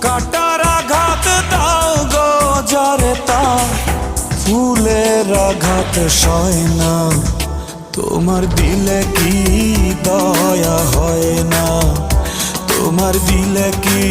কাটার আঘাত দাও গো যারে তা ফুলের আঘাত সয় না। তোমার দিলে কি দয়া হয় না, তোমার দিলে কি